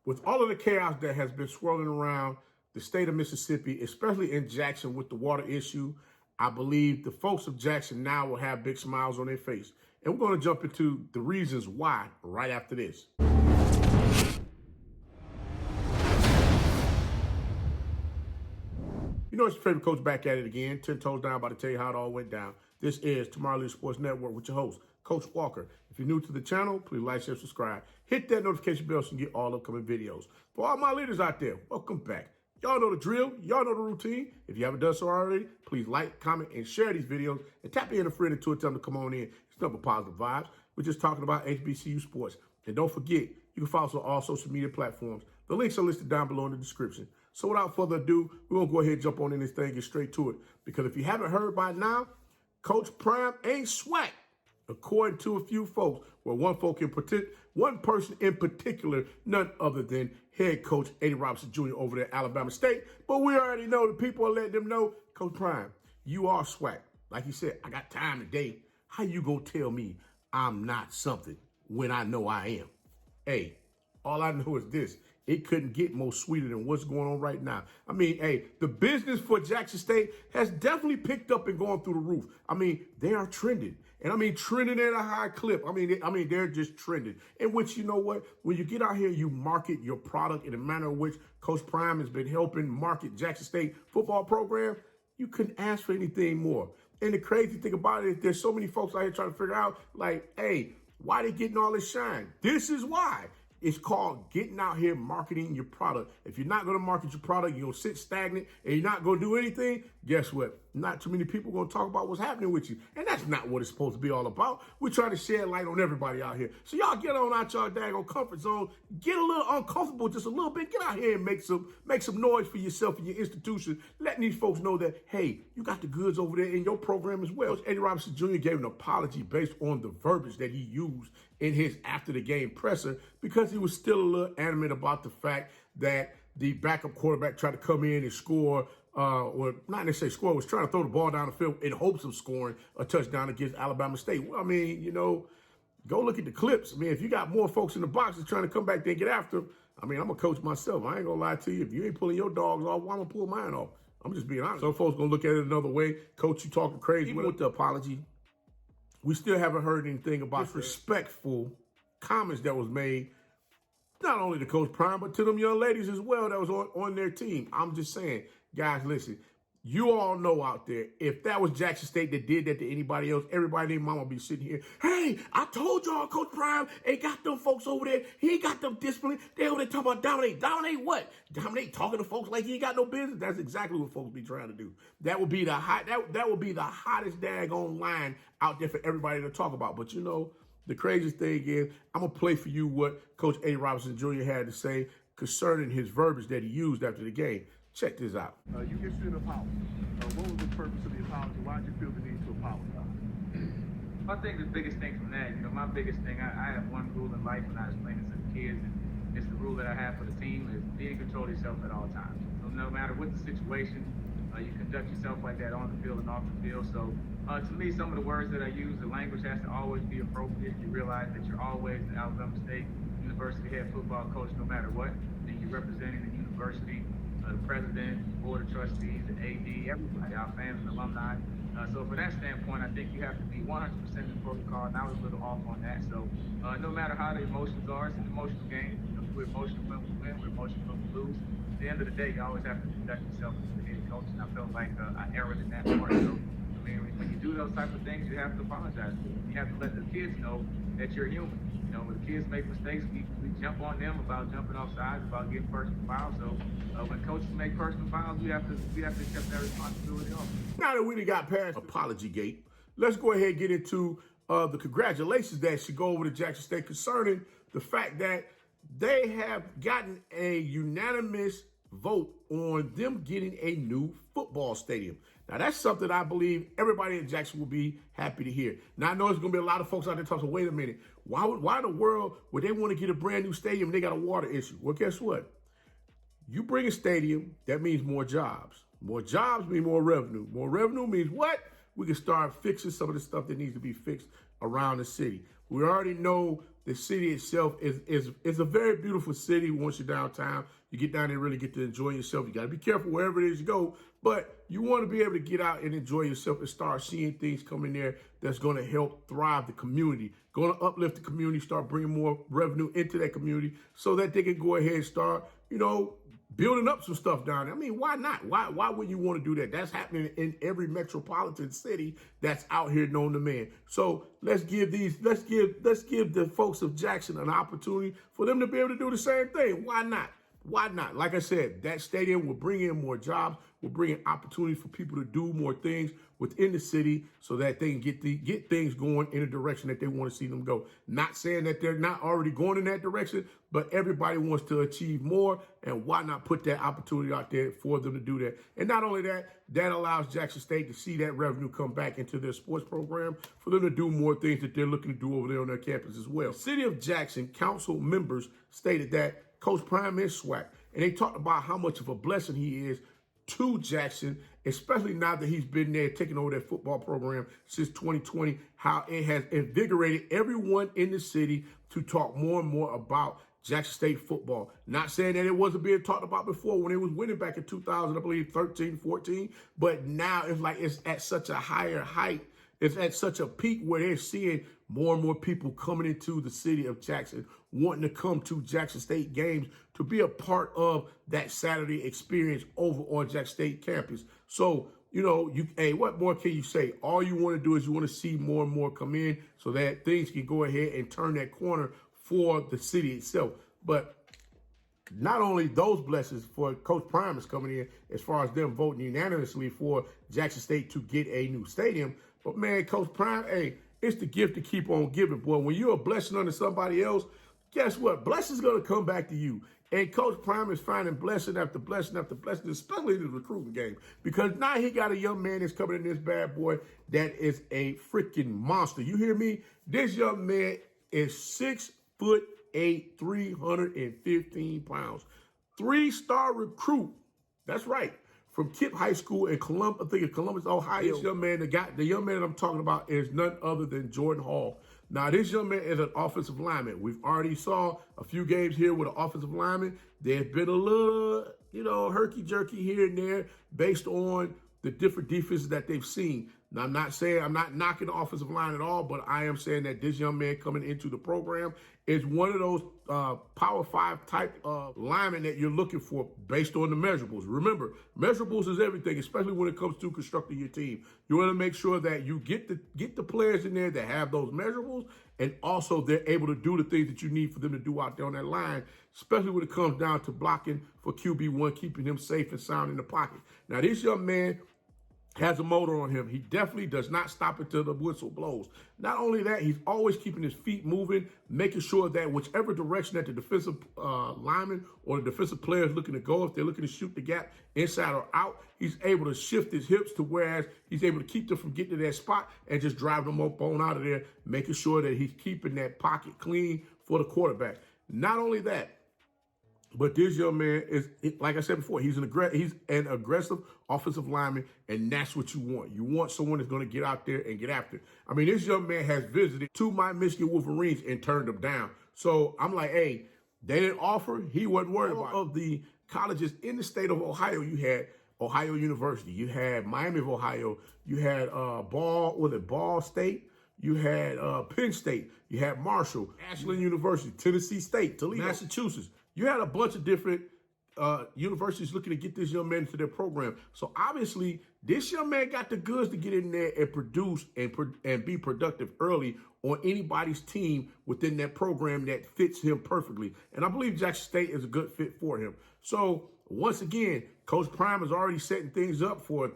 With all of the chaos that has been swirling around the state of Mississippi, especially in Jackson with the water issue, I believe the folks of Jackson now will have big smiles on their face. And we're going to jump into the reasons why right after this. You know, it's your favorite coach back at it again. 10 toes down, about to tell you how it all went down. This is Tomorrow Leader Sports Network with your host, Coach Walker. If you're new to the channel, please like, share, subscribe. Hit that notification bell so you can get all upcoming videos. For all my leaders out there, welcome back. Y'all know the drill. Y'all know the routine. If you haven't done so already, please like, comment, and share these videos. And tap in a friend or two and tell them to come on in. It's nothing but positive vibes. We're just talking about HBCU sports. And don't forget, you can follow us on all social media platforms. The links are listed down below in the description. So without further ado, we're going to go ahead and jump on in this thing and get straight to it. Because if you haven't heard by now, Coach Prime ain't swag, according to a few folks. Well, one person in particular, none other than head coach Eddie Robinson Jr. over there at Alabama State. But we already know the people are letting them know, Coach Prime, you are swag. Like you said, I got time today. How you gonna tell me I'm not something when I know I am? Hey, all I know is this. It couldn't get more sweeter than what's going on right now. I mean, hey, the business for Jackson State has definitely picked up and gone through the roof. I mean, they are trending. And I mean, trending at a high clip. I mean, they're just trending. In which, you know what? When you get out here, you market your product in a manner in which Coach Prime has been helping market Jackson State football program. You couldn't ask for anything more. And the crazy thing about it is there's so many folks out here trying to figure out, like, hey, why they getting all this shine? This is why. It's called getting out here marketing your product. If you're not going to market your product, you're going to sit stagnant and you're not going to do anything, guess what? Not too many people are going to talk about what's happening with you. And that's not what it's supposed to be all about. We're trying to shed light on everybody out here. So y'all get on out y'all daggone comfort zone, get a little uncomfortable just a little bit, get out here and make some noise for yourself and your institution, letting these folks know that, hey, you got the goods over there in your program as well. Eddie Robinson Jr. gave an apology based on the verbiage that he used in his after the game presser because he was still a little animate about the fact that the backup quarterback tried to come in and score, or not necessarily score, was trying to throw the ball down the field in hopes of scoring a touchdown against Alabama State. Well, I mean, you know, go look at the clips. I mean, if you got more folks in the box that's trying to come back there and get after them, I mean, I'm a coach myself. I ain't gonna lie to you. If you ain't pulling your dogs off, why am I pull mine off? I'm just being honest. Some folks gonna look at it another way. Coach, you talking crazy. Even with the apology, we still haven't heard anything about disrespectful comments that was made, not only to Coach Prime, but to them young ladies as well that was on their team. I'm just saying, guys, listen, you all know out there, if that was Jackson State that did that to anybody else, everybody and mama would be sitting here, hey, I told y'all Coach Prime ain't got them folks over there. He ain't got them discipline. They over there talking about dominate. Dominate what? Dominate talking to folks like he ain't got no business. That's exactly what folks be trying to do. That would be the that would be the hottest daggone line out there for everybody to talk about. But you know, the craziest thing is, I'm going to play for you what Coach A. Robinson Jr. had to say concerning his verbiage that he used after the game. Check this out. You issued an apology. What was the purpose of the apology? Why did you feel the need to apologize? I think the biggest thing from that, my biggest thing, I have one rule in life, and I explain it to the kids, and it's the rule that I have for the team, is be in control of yourself at all times. So no matter what the situation, you conduct yourself like that on the field and off the field. So to me, some of the words that I use, the language has to always be appropriate. You realize that you're always the Alabama State University head football coach no matter what, and you're representing the university, the president, board of trustees, the AD, everybody, our fans and alumni. So from that standpoint, I think you have to be 100% in protocol, and I was a little off on that. So no matter how the emotions are, it's an emotional game. We're emotional when we win, we're emotional when we lose. At the end of the day, you always have to conduct yourself as the head coach, and I felt like I erred in that part. So, I mean, when you do those type of things, you have to apologize. You have to let the kids know that you're human. You know, when the kids make mistakes, we jump on them about jumping off sides, about getting personal fouls. So when coaches make personal fouls, we have to accept that responsibility also. Now that we done got past apology gate, let's go ahead and get into the congratulations that should go over to Jackson State concerning the fact that they have gotten a unanimous vote on them getting a new football stadium. Now, that's something I believe everybody in Jackson will be happy to hear. Now, I know there's going to be a lot of folks out there talking, wait a minute, why in the world would they want to get a brand new stadium and they got a water issue? Well, guess what? You bring a stadium, that means more jobs. More jobs mean more revenue. More revenue means what? We can start fixing some of the stuff that needs to be fixed around the city. We already know the city itself is a very beautiful city. Once you're downtown, you get down there and really get to enjoy yourself. You got to be careful wherever it is you go, but you want to be able to get out and enjoy yourself and start seeing things come in there that's going to help thrive the community, going to uplift the community, start bringing more revenue into that community so that they can go ahead and start, building up some stuff down there. I mean, why not? Why would you want to do that? That's happening in every metropolitan city that's out here known to man. So let's give the folks of Jackson an opportunity for them to be able to do the same thing. Why not? Why not? Like I said, that stadium will bring in more jobs, will bring in opportunities for people to do more things within the city so that they can get things going in a direction that they want to see them go. Not saying that they're not already going in that direction, but everybody wants to achieve more, and why not put that opportunity out there for them to do that? And not only that, that allows Jackson State to see that revenue come back into their sports program for them to do more things that they're looking to do over there on their campus as well. City of Jackson council members stated that Coach Prime is SWAC, and they talked about how much of a blessing he is to Jackson, especially now that he's been there taking over that football program since 2020, how it has invigorated everyone in the city to talk more and more about Jackson State football. Not saying that it wasn't being talked about before when it was winning back in 2000, I believe 13, 14, but now it's like it's at such a higher height. It's at such a peak where they're seeing more and more people coming into the city of Jackson, wanting to come to Jackson State games to be a part of that Saturday experience over on Jackson State campus. So, what more can you say? All you want to do is you want to see more and more come in so that things can go ahead and turn that corner for the city itself. But not only those blessings for Coach Prime is coming in as far as them voting unanimously for Jackson State to get a new stadium, but man, Coach Prime, hey, it's the gift to keep on giving, boy. When you're a blessing under somebody else, guess what? Blessing's going to come back to you. And Coach Prime is finding blessing after blessing after blessing, especially in the recruiting game, because now he got a young man that's coming in, this bad boy that is a freaking monster. You hear me? This young man is 6'8", 315 pounds. 3-star recruit. That's right. From Kip High School in Columbus, Ohio. This young man, the young man that I'm talking about is none other than Jordan Hall. Now, this young man is an offensive lineman. We've already saw a few games here with an offensive lineman. There's been a little, herky-jerky here and there based on the different defenses that they've seen. Now, I'm not knocking the offensive line at all, but I am saying that this young man coming into the program is one of those Power 5 type of linemen that you're looking for based on the measurables. Remember, measurables is everything, especially when it comes to constructing your team. You want to make sure that you get the players in there that have those measurables, and also they're able to do the things that you need for them to do out there on that line, especially when it comes down to blocking for QB1, keeping him safe and sound in the pocket. Now, this young man has a motor on him. He definitely does not stop until the whistle blows. Not only that, he's always keeping his feet moving, making sure that whichever direction that the defensive lineman or the defensive player is looking to go, if they're looking to shoot the gap inside or out, he's able to shift his hips to whereas he's able to keep them from getting to that spot and just drive them up on out of there, making sure that he's keeping that pocket clean for the quarterback. Not only that, but this young man is, like I said before, he's an aggressive offensive lineman, and that's what you want. You want someone that's going to get out there and get after it. I mean, this young man has visited 2 my Michigan Wolverines and turned them down. So I'm like, hey, they didn't offer. He wasn't worried about it. Of the colleges in the state of Ohio, you had Ohio University, you had Miami of Ohio, you had Ball State, you had Penn State, you had Marshall, Ashland University, Tennessee State, Toledo, Massachusetts. You had a bunch of different universities looking to get this young man into their program. So obviously, this young man got the goods to get in there and produce and be productive early on anybody's team within that program that fits him perfectly. And I believe Jackson State is a good fit for him. So once again, Coach Prime is already setting things up for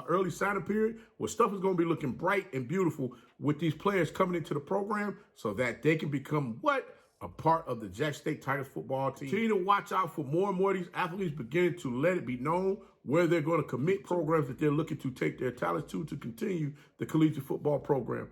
early signing period where stuff is going to be looking bright and beautiful with these players coming into the program so that they can become a part of the Jackson State Tigers football team. Continue to watch out for more and more of these athletes beginning to let it be known where they're going to commit programs that they're looking to take their talents to continue the collegiate football program.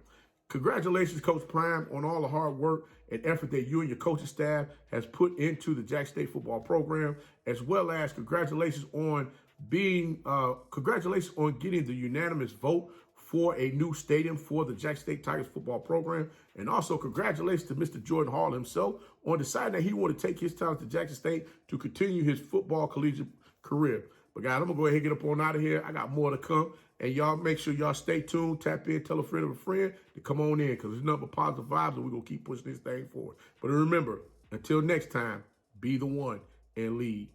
Congratulations, Coach Prime, on all the hard work and effort that you and your coaching staff has put into the Jackson State football program, as well as congratulations on getting the unanimous vote for a new stadium for the Jackson State Tigers football program. And also congratulations to Mr. Jordan Hall himself on deciding that he wanted to take his talent to Jackson State to continue his football collegiate career. But guys, I'm going to go ahead and get up on out of here. I got more to come. And y'all make sure y'all stay tuned, tap in, tell a friend of a friend to come on in because there's nothing but positive vibes and we're going to keep pushing this thing forward. But remember, until next time, be the one and lead